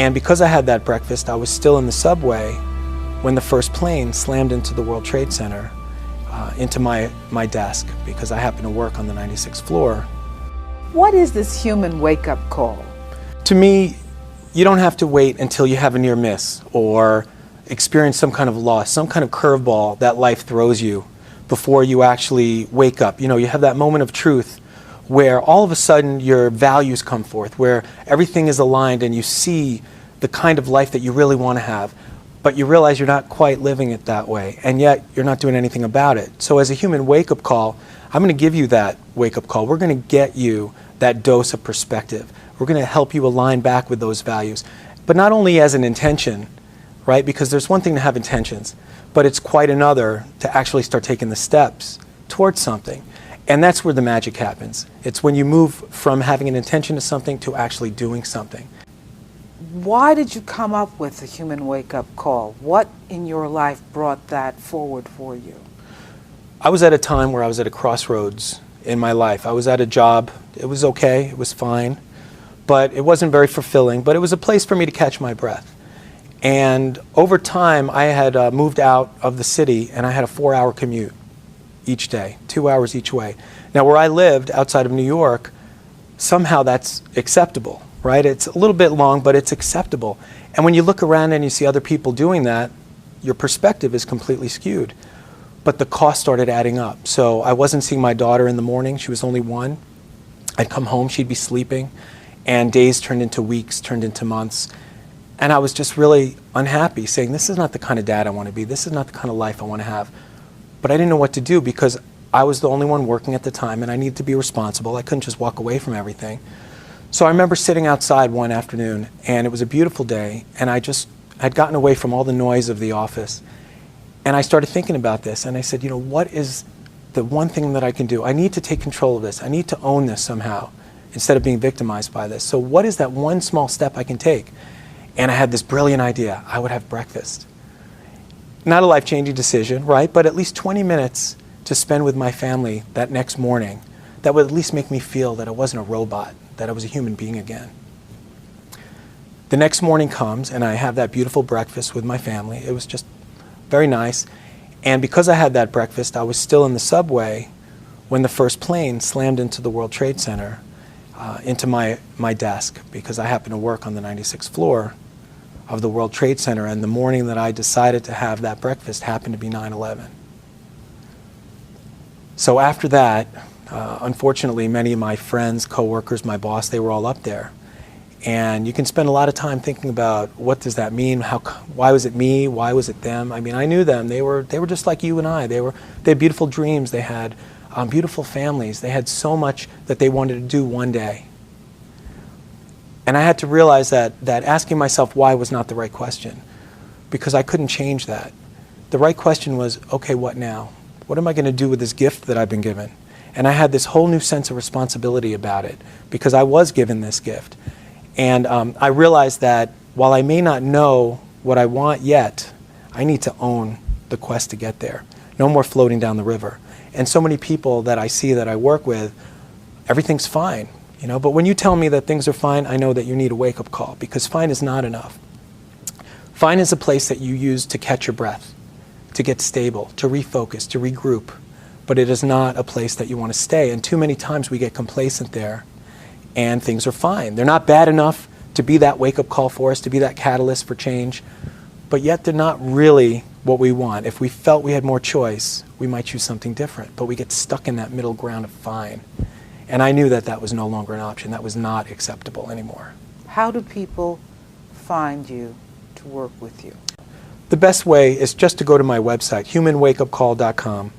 And because I had that breakfast, I was still in the subway when the first plane slammed into the World Trade Center, into my desk, because I happen to work on the 96th floor. What is this human wake-up call? To me, you don't have to wait until you have a near miss or experience some kind of loss, some kind of curveball that life throws you before you actually wake up. You know, you have that moment of truth where all of a sudden your values come forth, where everything is aligned and you see the kind of life that you really want to have, but you realize you're not quite living it that way, and yet you're not doing anything about it. So as a human wake-up call, I'm going to give you that wake-up call. We're going to get you that dose of perspective. We're going to help you align back with those values, but not only as an intention, right? Because there's one thing to have intentions, but it's quite another to actually start taking the steps towards something. And that's where the magic happens. It's when you move from having an intention to something to actually doing something. Why did you come up with the human wake-up call? What in your life brought that forward for you? I was at a time where I was at a crossroads in my life. I was at a job. It was okay. It was fine. But it wasn't very fulfilling. But it was a place for me to catch my breath. And over time, I had moved out of the city, and I had a 4-hour commute each day, 2 hours each way. Now, where I lived outside of New York, somehow that's acceptable, right? It's a little bit long, but it's acceptable. And when you look around and you see other people doing that, your perspective is completely skewed. But the cost started adding up. So I wasn't seeing my daughter in the morning. She was only 1. I'd come home, she'd be sleeping, and days turned into weeks, turned into months. And I was just really unhappy, saying, this is not the kind of dad I want to be. This is not the kind of life I want to have. But I didn't know what to do because I was the only one working at the time, and I needed to be responsible. I couldn't just walk away from everything. So I remember sitting outside one afternoon, and it was a beautiful day, and I'd gotten away from all the noise of the office. And I started thinking about this, and I said, you know, what is the one thing that I can do? I need to take control of this. I need to own this somehow instead of being victimized by this. So what is that one small step I can take? And I had this brilliant idea. I would have breakfast. Not a life-changing decision, right? But at least 20 minutes to spend with my family that next morning that would at least make me feel that I wasn't a robot, that I was a human being again. The next morning comes, and I have that beautiful breakfast with my family. It was just very nice. And because I had that breakfast, I was still in the subway when the first plane slammed into the World Trade Center, into my desk, because I happen to work on the 96th floor of the World Trade Center, and the morning that I decided to have that breakfast happened to be 9/11. So after that, unfortunately, many of my friends, coworkers, my boss, they were all up there. And you can spend a lot of time thinking about what does that mean? Why was it me? Why was it them? I mean, I knew them. They were just like you and I. They had beautiful dreams. They had beautiful families. They had so much that they wanted to do one day. And I had to realize that asking myself why was not the right question, because I couldn't change that. The right question was, okay, what now? What am I going to do with this gift that I've been given? And I had this whole new sense of responsibility about it, because I was given this gift. And I realized that while I may not know what I want yet, I need to own the quest to get there. No more floating down the river. And so many people that I see that I work with, everything's fine. You know, but when you tell me that things are fine, I know that you need a wake-up call, because fine is not enough. Fine is a place that you use to catch your breath, to get stable, to refocus, to regroup. But it is not a place that you want to stay. And too many times we get complacent there, and things are fine. They're not bad enough to be that wake-up call for us, to be that catalyst for change, but yet they're not really what we want. If we felt we had more choice, we might choose something different, but we get stuck in that middle ground of fine. And I knew that that was no longer an option. That was not acceptable anymore. How do people find you to work with you? The best way is just to go to my website, HUMANWakeUpCall.com,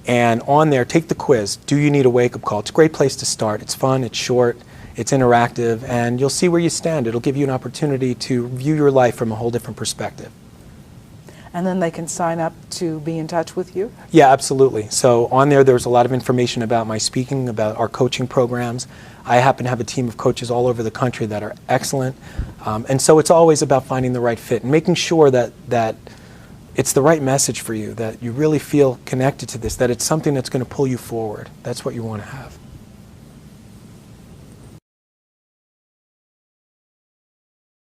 and on there, take the quiz. Do you need a wake-up call? It's a great place to start. It's fun, it's short, it's interactive, and you'll see where you stand. It'll give you an opportunity to view your life from a whole different perspective. And then they can sign up to be in touch with you? Yeah, absolutely. So on there's a lot of information about my speaking, about our coaching programs. I happen to have a team of coaches all over the country that are excellent. And so it's always about finding the right fit and making sure that it's the right message for you, that you really feel connected to this, that it's something that's going to pull you forward. That's what you want to have.